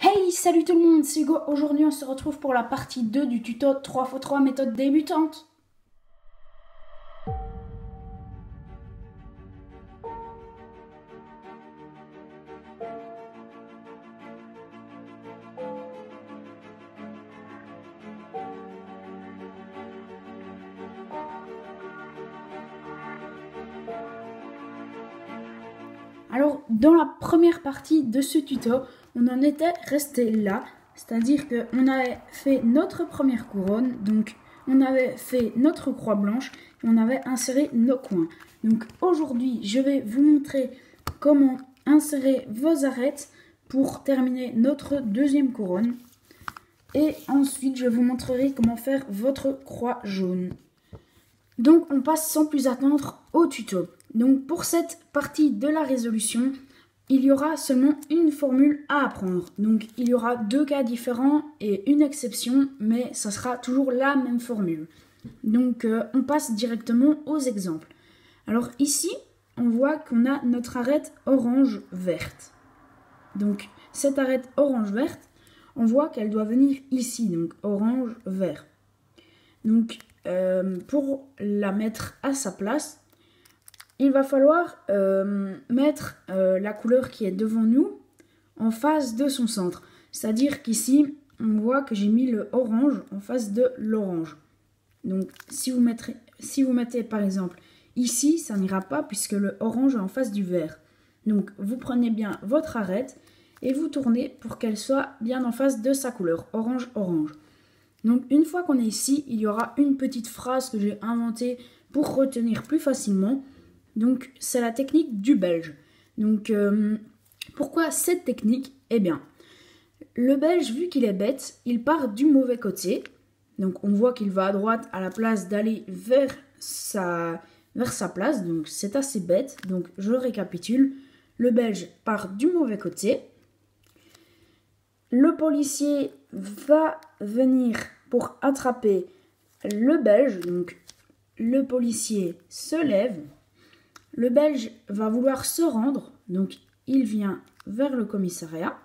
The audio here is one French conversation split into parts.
Hey, salut tout le monde, c'est Hugo. Aujourd'hui, on se retrouve pour la partie 2 du tuto 3x3 méthode débutante. Alors, dans la première partie de ce tuto, on en était resté là, c'est-à-dire qu'on avait fait notre première couronne, donc on avait fait notre croix blanche, et on avait inséré nos coins. Donc aujourd'hui, je vais vous montrer comment insérer vos arêtes pour terminer notre deuxième couronne. Et ensuite, je vous montrerai comment faire votre croix jaune. Donc, on passe sans plus attendre au tuto. Donc, pour cette partie de la résolution, il y aura seulement une formule à apprendre. Donc, il y aura deux cas différents et une exception, mais ça sera toujours la même formule. Donc, on passe directement aux exemples. Alors, ici, on voit qu'on a notre arête orange-verte. Donc, cette arête orange-verte, on voit qu'elle doit venir ici, donc orange-vert. Donc, pour la mettre à sa place, il va falloir mettre la couleur qui est devant nous en face de son centre. C'est-à-dire qu'ici, on voit que j'ai mis le orange en face de l'orange. Donc, si vous mettez par exemple ici, ça n'ira pas puisque le orange est en face du vert. Donc, vous prenez bien votre arête et vous tournez pour qu'elle soit bien en face de sa couleur, orange-orange. Donc, une fois qu'on est ici, il y aura une petite phrase que j'ai inventée pour retenir plus facilement. Donc, c'est la technique du belge. Donc, pourquoi cette technique? Eh bien, le belge, vu qu'il est bête, il part du mauvais côté. Donc, on voit qu'il va à droite à la place d'aller vers sa place. Donc, c'est assez bête. Donc, je récapitule. Le belge part du mauvais côté. Le policier va venir pour attraper le belge. Donc, le policier se lève. Le belge va vouloir se rendre. Donc, il vient vers le commissariat.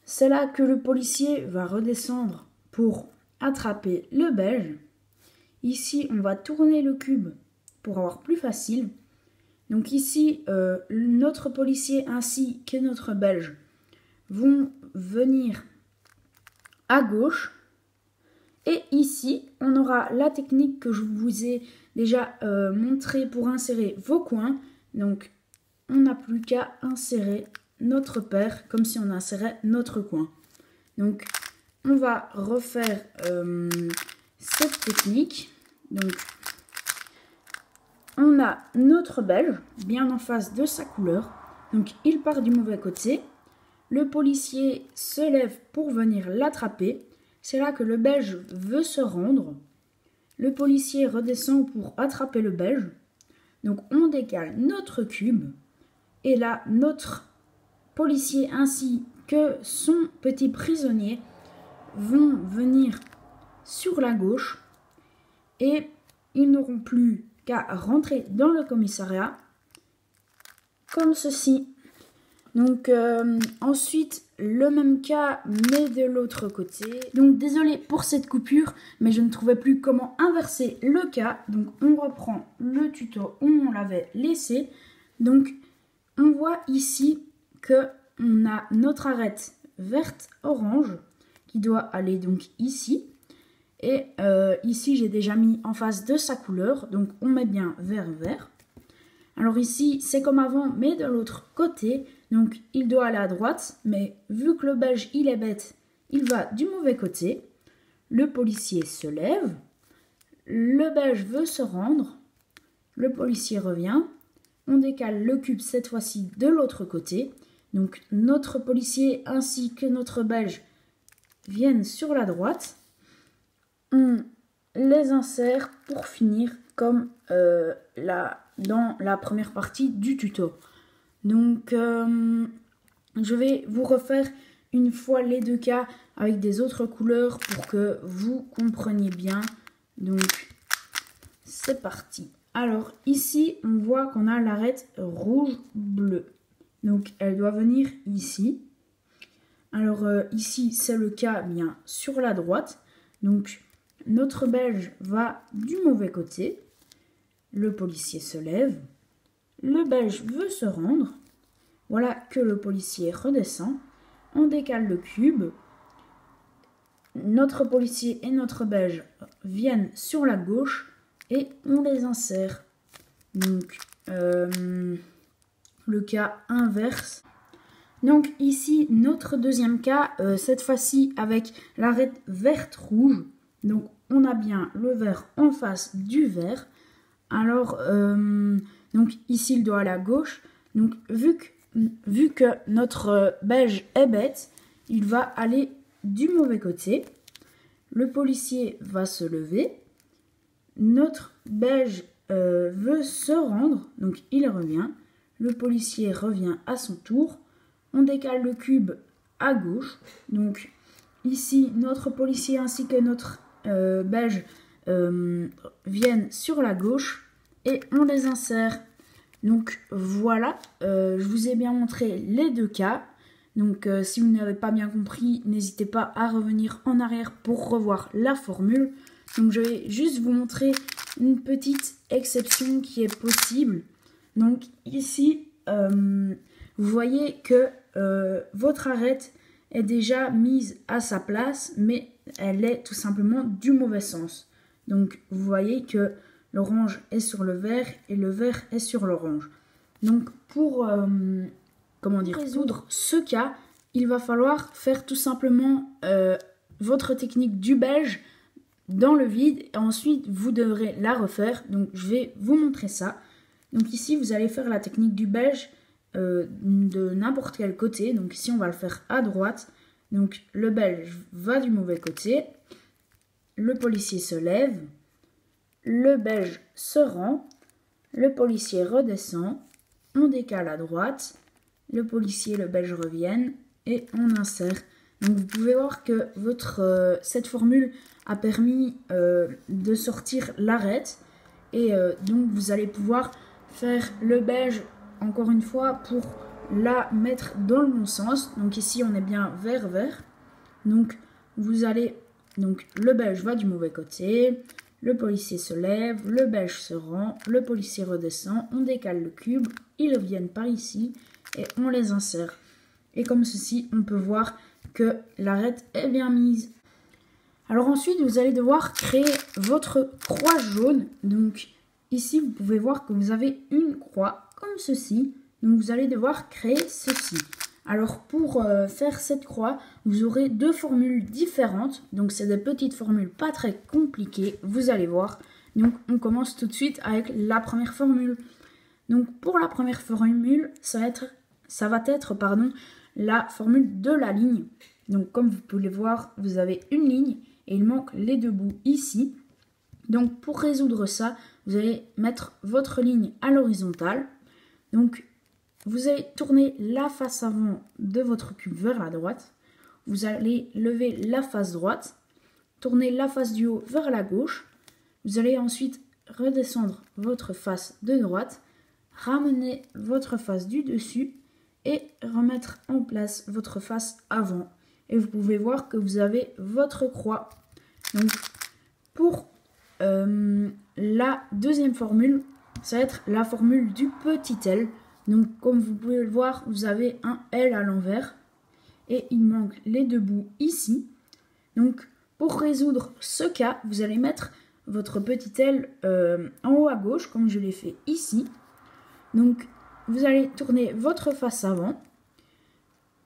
C'est là que le policier va redescendre pour attraper le belge. Ici, on va tourner le cube pour avoir plus facile. Donc ici, notre policier ainsi que notre belge vont venir à gauche. Et ici, on aura la technique que je vous ai déjà montrée pour insérer vos coins. Donc, on n'a plus qu'à insérer notre paire comme si on insérait notre coin. Donc, on va refaire cette technique. Donc, on a notre belge bien en face de sa couleur. Donc, il part du mauvais côté. Le policier se lève pour venir l'attraper. C'est là que le belge veut se rendre. Le policier redescend pour attraper le belge. Donc, on décale notre cube. Et là, notre policier ainsi que son petit prisonnier vont venir sur la gauche. Et ils n'auront plus qu'à rentrer dans le commissariat comme ceci. Donc ensuite le même cas mais de l'autre côté. Donc désolé pour cette coupure mais je ne trouvais plus comment inverser le cas. Donc on reprend le tuto où on l'avait laissé. Donc on voit ici que on a notre arête verte orange qui doit aller donc ici. Et ici, j'ai déjà mis en face de sa couleur. Donc, on met bien vert. Alors ici, c'est comme avant, mais de l'autre côté. Donc, il doit aller à droite. Mais vu que le belge, il est bête, il va du mauvais côté. Le policier se lève. Le belge veut se rendre. Le policier revient. On décale le cube cette fois-ci de l'autre côté. Donc, notre policier ainsi que notre belge viennent sur la droite. On les insère pour finir comme dans la première partie du tuto. Donc, je vais vous refaire une fois les deux cas avec des autres couleurs pour que vous compreniez bien. Donc, c'est parti. Alors, ici, on voit qu'on a l'arête rouge-bleu. Donc, elle doit venir ici. Alors ici, c'est le cas bien sur la droite. Donc, notre belge va du mauvais côté. Le policier se lève. Le belge veut se rendre. Voilà que le policier redescend. On décale le cube. Notre policier et notre belge viennent sur la gauche et on les insère. Donc, le cas inverse. Donc ici, notre deuxième cas, cette fois-ci avec l'arête verte-rouge. Donc, on a bien le vert en face du vert. Alors, donc ici, il doit aller à gauche. Donc, vu que notre belge est bête, il va aller du mauvais côté. Le policier va se lever. Notre belge veut se rendre, donc il revient. Le policier revient à son tour. On décale le cube à gauche. Donc ici, notre policier ainsi que notre belge viennent sur la gauche et on les insère. Donc voilà, je vous ai bien montré les deux cas. Donc si vous n'avez pas bien compris, n'hésitez pas à revenir en arrière pour revoir la formule. Donc je vais juste vous montrer une petite exception qui est possible. Donc ici, vous voyez que votre arête est déjà mise à sa place, mais elle est tout simplement du mauvais sens. Donc vous voyez que l'orange est sur le vert et le vert est sur l'orange. Donc pour résoudre ce cas, il va falloir faire tout simplement votre technique du belge dans le vide et ensuite vous devrez la refaire. Donc je vais vous montrer ça. Donc ici vous allez faire la technique du belge de n'importe quel côté. Donc ici on va le faire à droite. Donc le belge va du mauvais côté. Le policier se lève. Le belge se rend. Le policier redescend. On décale à droite. Le policier et le belge reviennent et on insère. Donc vous pouvez voir que cette formule a permis de sortir l'arête et donc vous allez pouvoir faire le belge encore une fois pour la mettre dans le bon sens. Donc ici on est bien vert. Donc le belge va du mauvais côté, le policier se lève, le belge se rend, le policier redescend, on décale le cube, ils viennent par ici et on les insère. Et comme ceci, on peut voir que l'arête est bien mise. Alors ensuite, vous allez devoir créer votre croix jaune. Donc ici, vous pouvez voir que vous avez une croix comme ceci. Donc vous allez devoir créer ceci. Alors pour faire cette croix, vous aurez deux formules différentes. Donc c'est des petites formules pas très compliquées, vous allez voir. Donc on commence tout de suite avec la première formule. Donc pour la première formule, ça va être la formule de la ligne. Donc comme vous pouvez voir, vous avez une ligne et il manque les deux bouts ici. Donc pour résoudre ça, vous allez mettre votre ligne à l'horizontale. Donc vous allez tourner la face avant de votre cube vers la droite. Vous allez lever la face droite, tourner la face du haut vers la gauche. Vous allez ensuite redescendre votre face de droite, ramener votre face du dessus et remettre en place votre face avant. Et vous pouvez voir que vous avez votre croix. Donc pour la deuxième formule, ça va être la formule du petit L. Donc comme vous pouvez le voir, vous avez un L à l'envers et il manque les deux bouts ici. Donc pour résoudre ce cas, vous allez mettre votre petit L en haut à gauche comme je l'ai fait ici. Donc vous allez tourner votre face avant,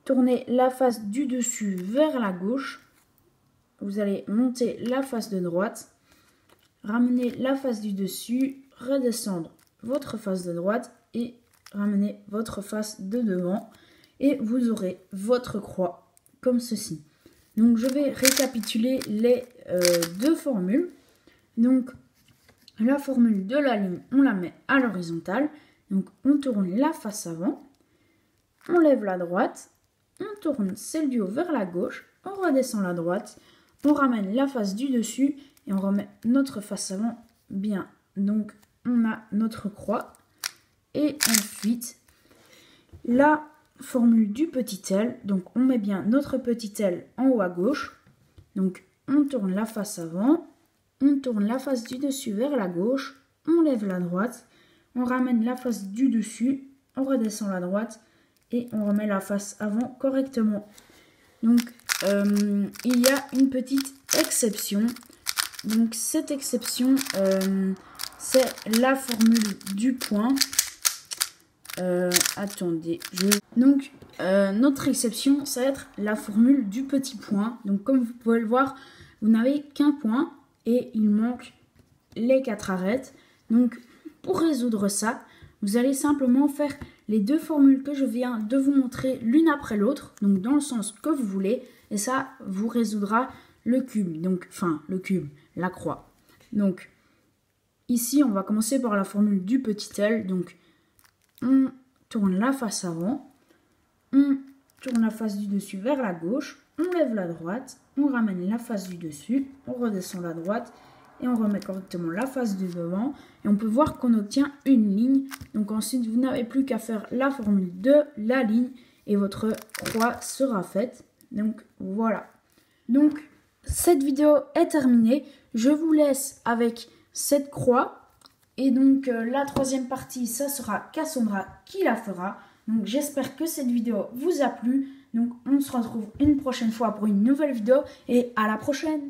tourner la face du dessus vers la gauche. Vous allez monter la face de droite, ramener la face du dessus, redescendre votre face de droite et ramener votre face de devant. Et vous aurez votre croix comme ceci. Donc je vais récapituler les deux formules. Donc la formule de la ligne, on la met à l'horizontale. Donc on tourne la face avant, on lève la droite, on tourne celle du haut vers la gauche, on redescend la droite, on ramène la face du dessus et on remet notre face avant bien. Donc on a notre croix. Et ensuite, la formule du petit L. Donc on met bien notre petit L en haut à gauche. Donc on tourne la face avant, on tourne la face du dessus vers la gauche, on lève la droite, on ramène la face du dessus, on redescend la droite et on remet la face avant correctement. Donc il y a une petite exception. Donc cette exception, c'est la formule du point. Attendez, donc notre exception, ça va être la formule du petit point. Donc comme vous pouvez le voir, vous n'avez qu'un point et il manque les 4 arêtes. Donc pour résoudre ça, vous allez simplement faire les deux formules que je viens de vous montrer l'une après l'autre, donc dans le sens que vous voulez, et ça vous résoudra le cube, donc enfin le cube, la croix. Donc ici on va commencer par la formule du petit L. Donc on tourne la face avant, on tourne la face du dessus vers la gauche, on lève la droite, on ramène la face du dessus, on redescend la droite et on remet correctement la face du devant. Et on peut voir qu'on obtient une ligne. Donc ensuite, vous n'avez plus qu'à faire la formule de la ligne et votre croix sera faite. Donc voilà. Donc cette vidéo est terminée. Je vous laisse avec cette croix. Et donc la troisième partie, ça sera Cassandra qui la fera. Donc j'espère que cette vidéo vous a plu. Donc on se retrouve une prochaine fois pour une nouvelle vidéo et à la prochaine.